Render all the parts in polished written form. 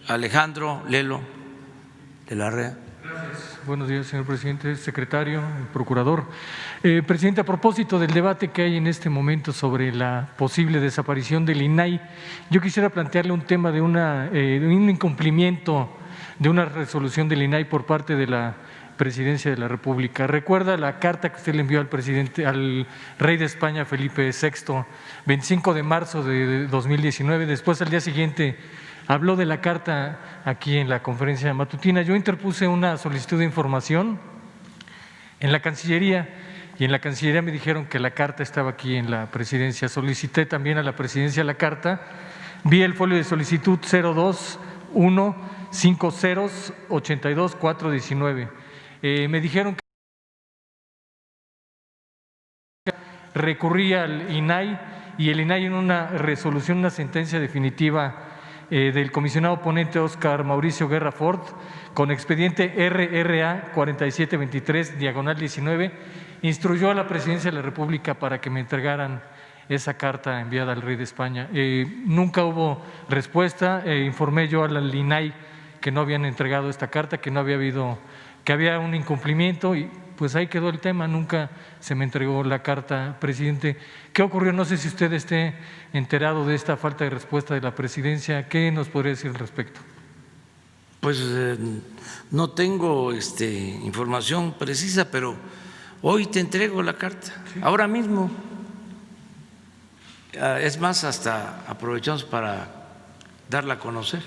Alejandro Lelo de la Rea. Gracias. Buenos días, señor presidente, secretario, procurador. Presidente, a propósito del debate que hay en este momento sobre la posible desaparición del INAI, yo quisiera plantearle un tema de un incumplimiento de una resolución del INAI por parte de la Presidencia de la República. ¿Recuerda la carta que usted le envió al rey de España, Felipe VI, 25 de marzo de 2019? Después, al día siguiente, habló de la carta aquí en la conferencia matutina. Yo interpuse una solicitud de información en la Cancillería y en la Cancillería me dijeron que la carta estaba aquí en la Presidencia. Solicité también a la Presidencia la carta, vi el folio de solicitud 0215082-419. Me dijeron que recurría al INAI y el INAI en una resolución, una sentencia definitiva del comisionado ponente Óscar Mauricio Guerra Fort, con expediente RRA 4723/19, instruyó a la Presidencia de la República para que me entregaran esa carta enviada al rey de España. Nunca hubo respuesta, informé yo al INAI que no habían entregado esta carta, que no había habido, que había un incumplimiento y pues ahí quedó el tema, nunca se me entregó la carta, presidente. ¿Qué ocurrió? No sé si usted esté enterado de esta falta de respuesta de la Presidencia. ¿Qué nos podría decir al respecto? Pues no tengo información precisa, pero hoy te entrego la carta, ¿sí? Ahora mismo. Es más, hasta aprovechamos para darla a conocer.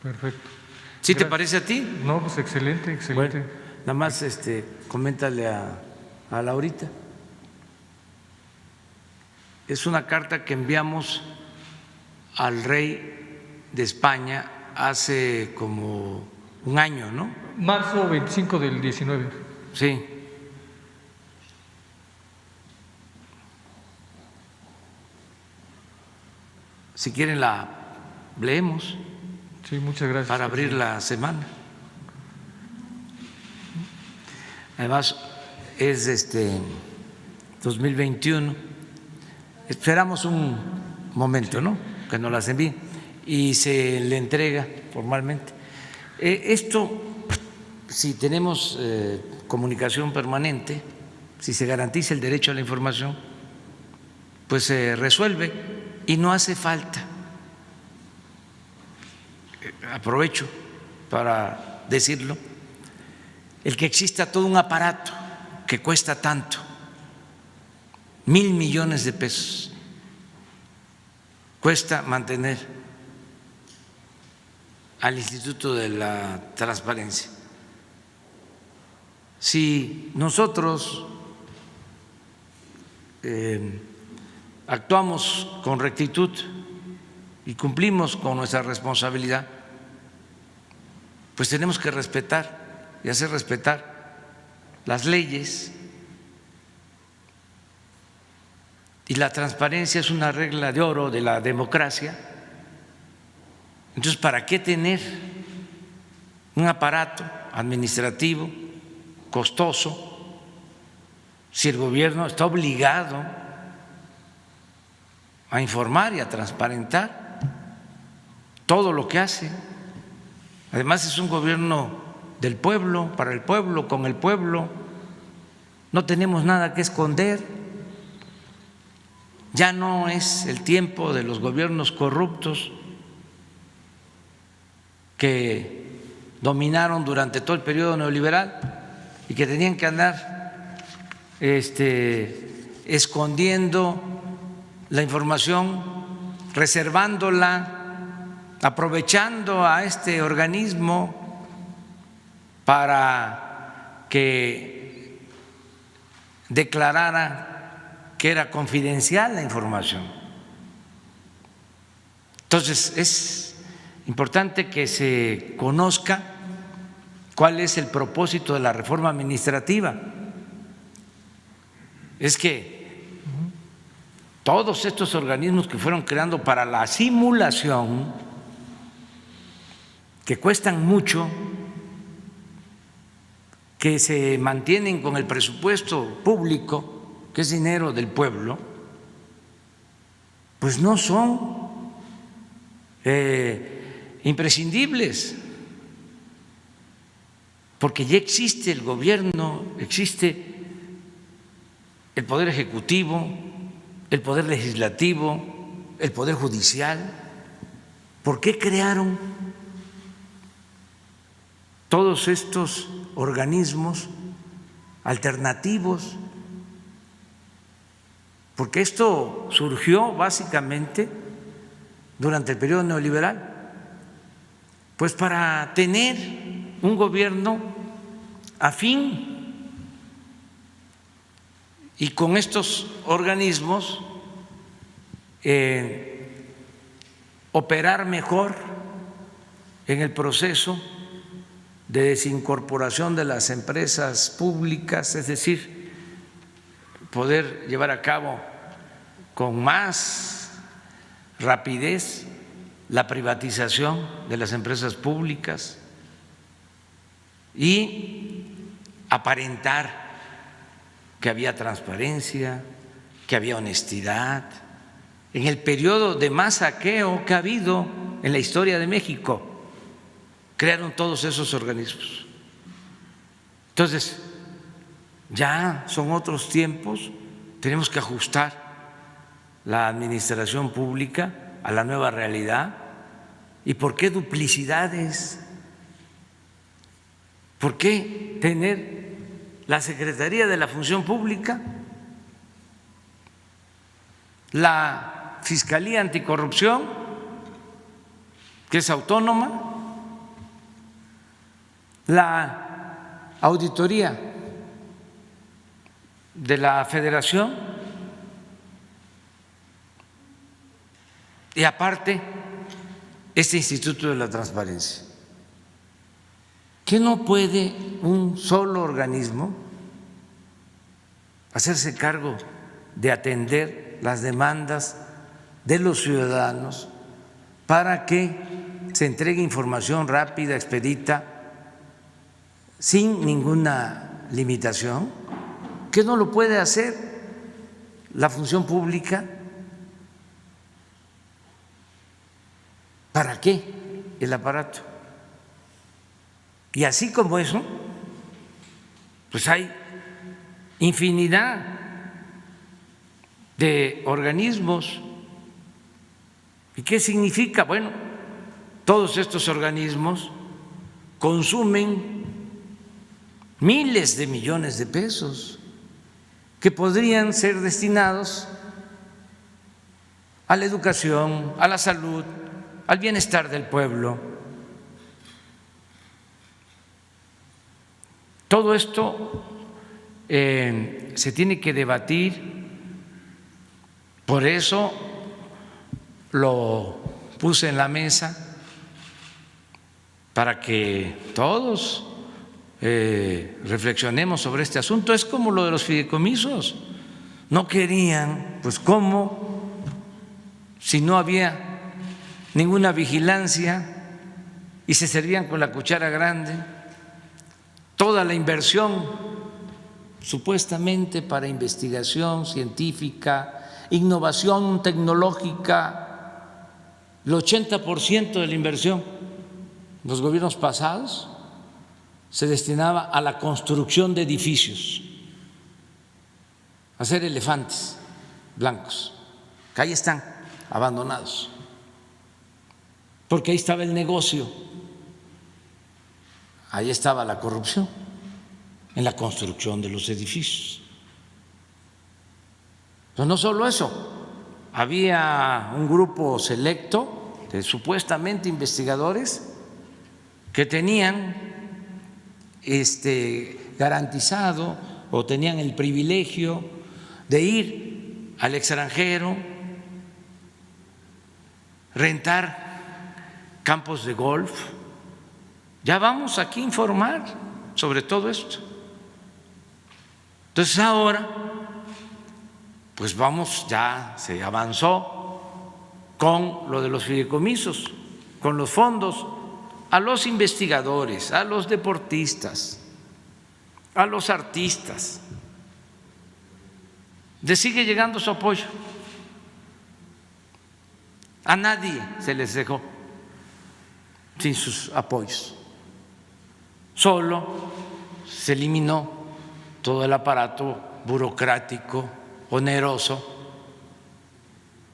Perfecto. ¿Sí te parece a ti? No, pues excelente, excelente. Bueno, nada más coméntale a Laurita. Es una carta que enviamos al rey de España hace como un año, ¿no? Marzo 25 del 19. Sí. Si quieren la leemos. Sí, muchas gracias. Para abrir la semana. Además, es 2021. Esperamos un momento, ¿no? Que nos las envíen y se le entrega formalmente. Esto, si tenemos comunicación permanente, si se garantiza el derecho a la información, pues se resuelve y no hace falta. Aprovecho para decirlo, el que exista todo un aparato que cuesta tanto, 1,000 millones de pesos, cuesta mantener al Instituto de la Transparencia. Si nosotros actuamos con rectitud y cumplimos con nuestra responsabilidad, pues tenemos que respetar y hacer respetar las leyes. Y la transparencia es una regla de oro de la democracia. Entonces, ¿para qué tener un aparato administrativo costoso si el gobierno está obligado a informar y a transparentar todo lo que hace? Además, es un gobierno del pueblo, para el pueblo, con el pueblo. No tenemos nada que esconder. Ya no es el tiempo de los gobiernos corruptos que dominaron durante todo el periodo neoliberal y que tenían que andar escondiendo la información, reservándola, aprovechando a este organismo para que declarara que era confidencial la información. Entonces, es importante que se conozca cuál es el propósito de la reforma administrativa. Es que todos estos organismos que fueron creando para la simulación, que cuestan mucho, que se mantienen con el presupuesto público, que es dinero del pueblo, pues no son imprescindibles, porque ya existe el gobierno, existe el poder ejecutivo, el poder legislativo, el poder judicial. ¿Por qué crearon todos estos organismos alternativos? Porque esto surgió básicamente durante el periodo neoliberal, pues para tener un gobierno afín, y con estos organismos operar mejor en el proceso de desincorporación de las empresas públicas, es decir, poder llevar a cabo con más rapidez la privatización de las empresas públicas y aparentar que había transparencia, que había honestidad, en el periodo de más saqueo que ha habido en la historia de México. Crearon todos esos organismos. Entonces, ya son otros tiempos, tenemos que ajustar la administración pública a la nueva realidad. ¿Y por qué duplicidades? ¿Por qué tener la Secretaría de la Función Pública, la Fiscalía Anticorrupción, que es autónoma, la Auditoría de la Federación y aparte este Instituto de la Transparencia? ¿Qué no puede un solo organismo hacerse cargo de atender las demandas de los ciudadanos para que se entregue información rápida, expedita, sin ninguna limitación? ¿Qué no lo puede hacer la función pública? ¿Para qué el aparato? Y así como eso, pues hay infinidad de organismos. ¿Y qué significa? Bueno, todos estos organismos consumen miles de millones de pesos que podrían ser destinados a la educación, a la salud, al bienestar del pueblo. Todo esto se tiene que debatir, por eso lo puse en la mesa, para que todos reflexionemos sobre este asunto. Es como lo de los fideicomisos. No querían, pues ¿cómo? Si no había ninguna vigilancia y se servían con la cuchara grande. Toda la inversión supuestamente para investigación científica, innovación tecnológica, el 80% de la inversión en los gobiernos pasados se destinaba a la construcción de edificios, a hacer elefantes blancos, que ahí están abandonados, porque ahí estaba el negocio. Ahí estaba la corrupción, en la construcción de los edificios. Pero no solo eso, había un grupo selecto de supuestamente investigadores que tenían garantizado o tenían el privilegio de ir al extranjero, rentar campos de golf. Ya vamos aquí a informar sobre todo esto. Entonces ahora, pues vamos, ya se avanzó con lo de los fideicomisos, con los fondos a los investigadores, a los deportistas, a los artistas. Les sigue llegando su apoyo. A nadie se les dejó sin sus apoyos. Solo se eliminó todo el aparato burocrático, oneroso,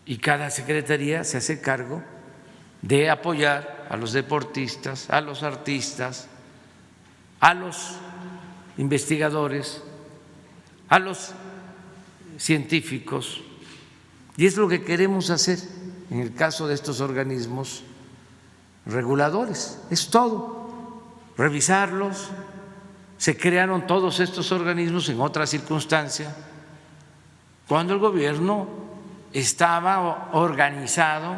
y cada secretaría se hace cargo de apoyar a los deportistas, a los artistas, a los investigadores, a los científicos. Y es lo que queremos hacer en el caso de estos organismos reguladores. Es todo, revisarlos. Se crearon todos estos organismos en otra circunstancia, cuando el gobierno estaba organizado,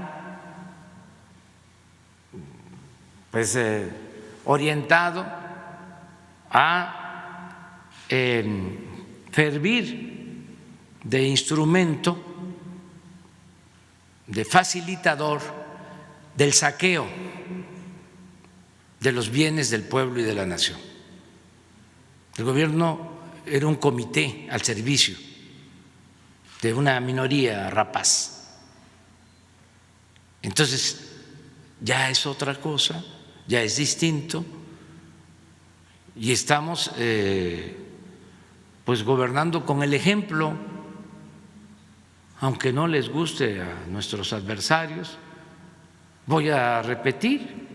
pues orientado a servir de instrumento, de facilitador del saqueo de los bienes del pueblo y de la nación. El gobierno era un comité al servicio de una minoría rapaz. Entonces, ya es otra cosa, ya es distinto, y estamos pues gobernando con el ejemplo, aunque no les guste a nuestros adversarios. Voy a repetir,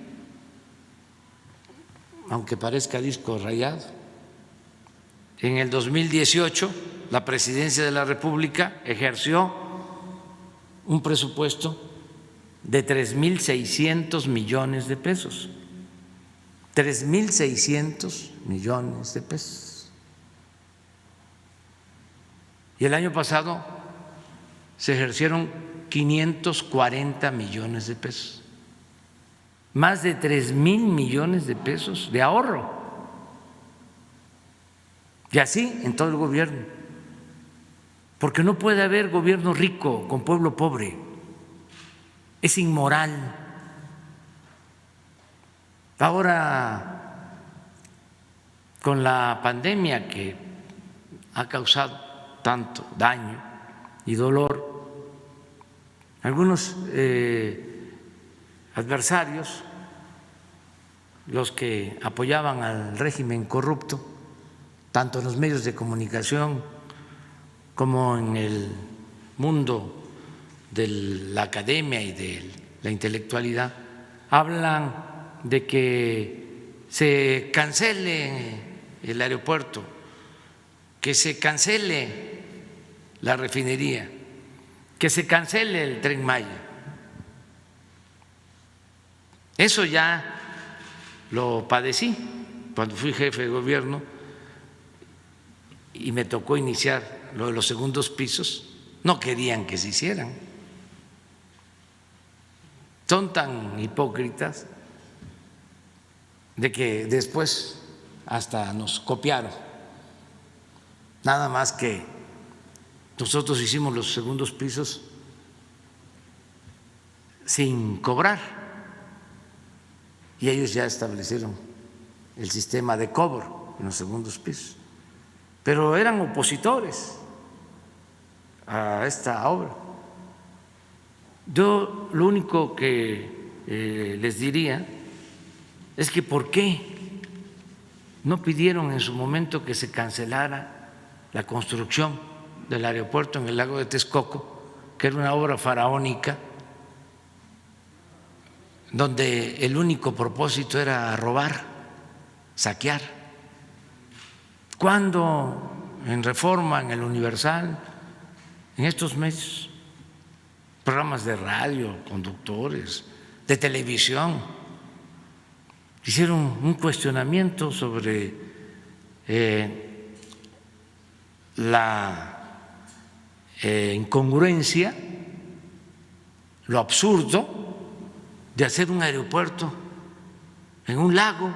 aunque parezca disco rayado. En el 2018, la Presidencia de la República ejerció un presupuesto de 3.600 millones de pesos. 3.600 millones de pesos. Y el año pasado se ejercieron 540 millones de pesos. Más de 3.000 millones de pesos de ahorro. Y así en todo el gobierno, porque no puede haber gobierno rico con pueblo pobre, es inmoral. Ahora, con la pandemia que ha causado tanto daño y dolor, algunos adversarios, los que apoyaban al régimen corrupto, tanto en los medios de comunicación como en el mundo de la academia y de la intelectualidad, hablan de que se cancele el aeropuerto, que se cancele la refinería, que se cancele el Tren Maya. Eso ya lo padecí cuando fui jefe de gobierno y me tocó iniciar lo de los segundos pisos. No querían que se hicieran. Son tan hipócritas de que después hasta nos copiaron. Nada más que nosotros hicimos los segundos pisos sin cobrar y ellos ya establecieron el sistema de cobro en los segundos pisos. Pero eran opositores a esta obra. Yo lo único que les diría es que ¿por qué no pidieron en su momento que se cancelara la construcción del aeropuerto en el lago de Texcoco, que era una obra faraónica, donde el único propósito era robar, saquear? Cuando en Reforma, en el Universal, en estos medios, programas de radio, conductores, de televisión, hicieron un cuestionamiento sobre la incongruencia, lo absurdo de hacer un aeropuerto en un lago?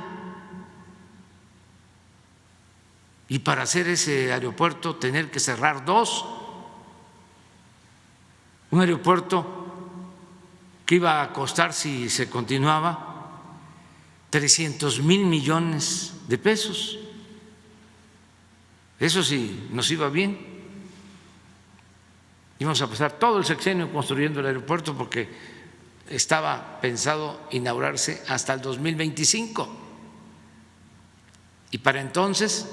Y para hacer ese aeropuerto tener que cerrar dos, un aeropuerto que iba a costar, si se continuaba, 300.000 millones de pesos. Eso sí nos iba bien. Íbamos a pasar todo el sexenio construyendo el aeropuerto porque estaba pensado inaugurarse hasta el 2025 y para entonces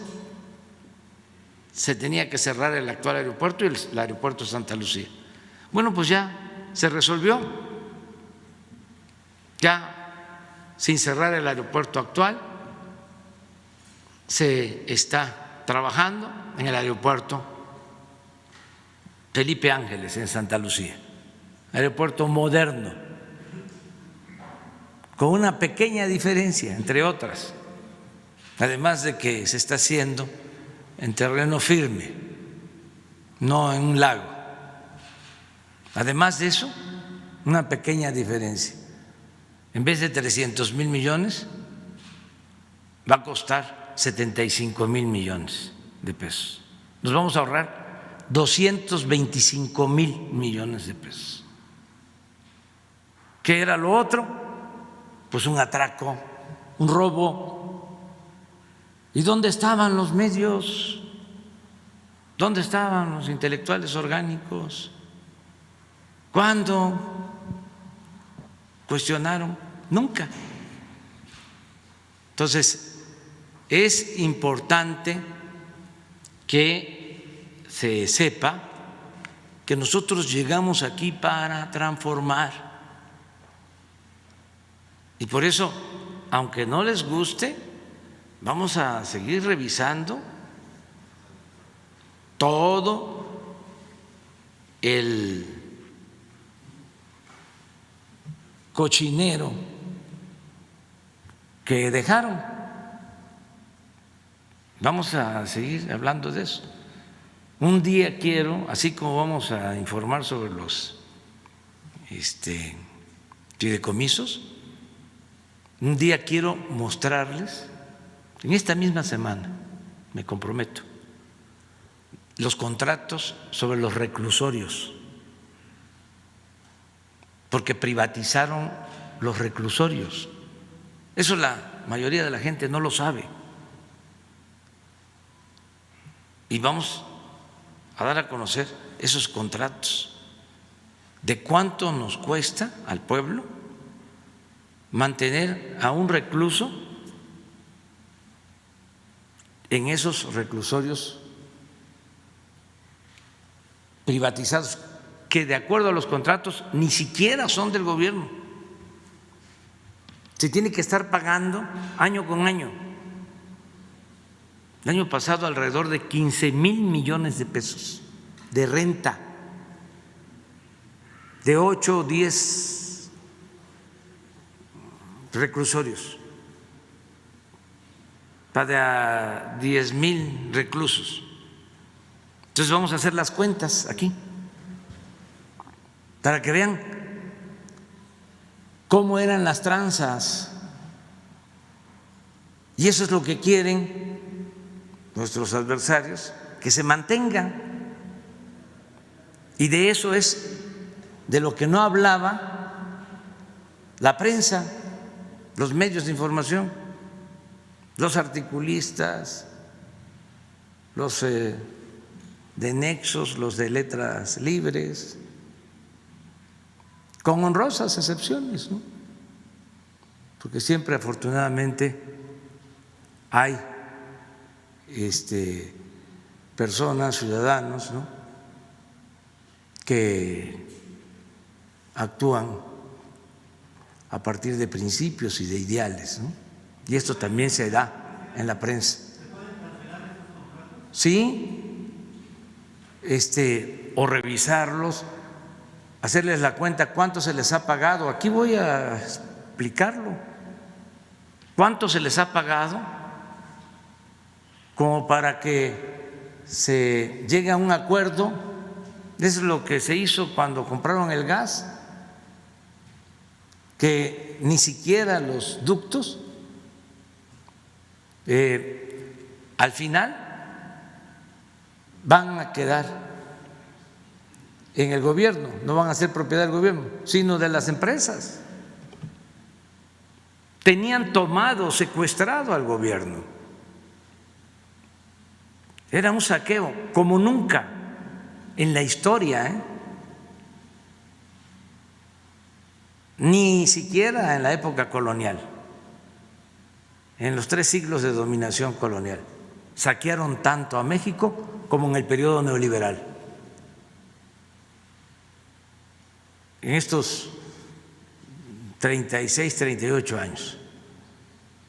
se tenía que cerrar el actual aeropuerto y el aeropuerto de Santa Lucía. Bueno, pues ya se resolvió, ya sin cerrar el aeropuerto actual, se está trabajando en el aeropuerto Felipe Ángeles en Santa Lucía, aeropuerto moderno, con una pequeña diferencia, entre otras, además de que se está haciendo en terreno firme, no en un lago. Además de eso, una pequeña diferencia. En vez de 300,000 millones, va a costar 75,000 millones de pesos. Nos vamos a ahorrar 225,000 millones de pesos. ¿Qué era lo otro? Pues un atraco, un robo. ¿Y dónde estaban los medios? ¿Dónde estaban los intelectuales orgánicos? ¿Cuándo cuestionaron? Nunca. Entonces, es importante que se sepa que nosotros llegamos aquí para transformar. Y por eso, aunque no les guste, vamos a seguir revisando todo el cochinero que dejaron. Vamos a seguir hablando de eso. Un día quiero, así como vamos a informar sobre los fideicomisos, un día quiero mostrarles, en esta misma semana, me comprometo, los contratos sobre los reclusorios, porque privatizaron los reclusorios. Eso la mayoría de la gente no lo sabe. Y vamos a dar a conocer esos contratos, de cuánto nos cuesta al pueblo mantener a un recluso en esos reclusorios privatizados, que de acuerdo a los contratos ni siquiera son del gobierno. Se tiene que estar pagando año con año. El año pasado alrededor de 15,000 millones de pesos de renta, de 8 o 10 reclusorios para 10,000 reclusos. Entonces vamos a hacer las cuentas aquí para que vean cómo eran las tranzas. Y eso es lo que quieren nuestros adversarios, que se mantengan. Y de eso es de lo que no hablaba la prensa, los medios de información, los articulistas, los de nexos, los de letras libres, con honrosas excepciones, ¿no? Porque siempre afortunadamente hay personas, ciudadanos, ¿no?, que actúan a partir de principios y de ideales, ¿no? Y esto también se da en la prensa. Sí, o revisarlos, hacerles la cuenta cuánto se les ha pagado. Aquí voy a explicarlo. ¿Cuánto se les ha pagado? Como para que se llegue a un acuerdo. Eso es lo que se hizo cuando compraron el gas, que ni siquiera los ductos al final van a quedar en el gobierno, no van a ser propiedad del gobierno, sino de las empresas. Tenían tomado, secuestrado al gobierno. Era un saqueo como nunca en la historia, ni siquiera en la época colonial, en los 3 siglos de dominación colonial, saquearon tanto a México como en el periodo neoliberal. En estos 36, 38 años,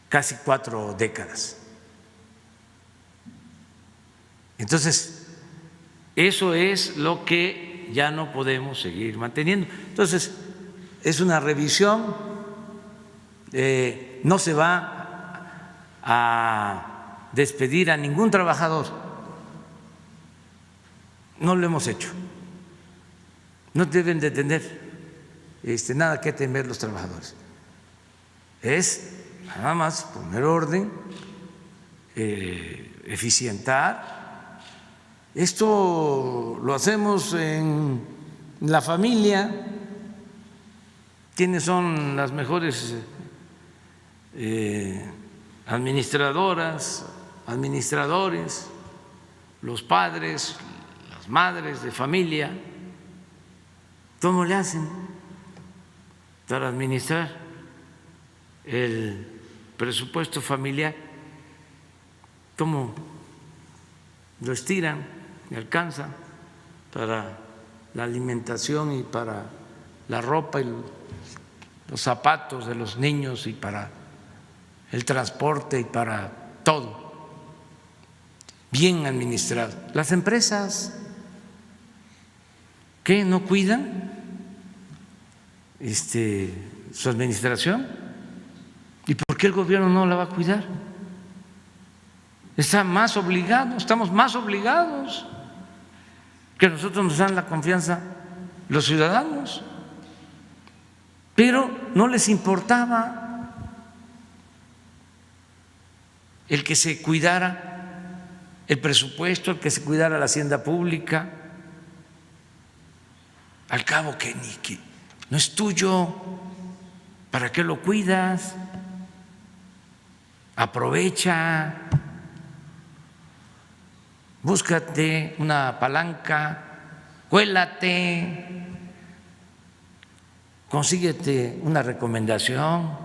casi 4 décadas. Entonces, eso es lo que ya no podemos seguir manteniendo. Entonces, es una revisión, no se va a despedir a ningún trabajador, no lo hemos hecho, no deben de tener nada que temer los trabajadores, es nada más poner orden, eficientar. Esto lo hacemos en la familia. ¿Quiénes son las mejores administradoras, administradores? Los padres, las madres de familia. ¿Cómo le hacen para administrar el presupuesto familiar? ¿Cómo lo estiran y alcanza para la alimentación y para la ropa y los zapatos de los niños y para el transporte y para todo? Bien administrado. Las empresas, ¿qué no cuidan su administración? ¿Y por qué el gobierno no la va a cuidar? Está más obligado, estamos más obligados, que nosotros nos dan la confianza los ciudadanos, pero no les importaba el que se cuidara el presupuesto, el que se cuidara la hacienda pública. Al cabo que no es tuyo, ¿para qué lo cuidas? Aprovecha, búscate una palanca, cuélate, consíguete una recomendación.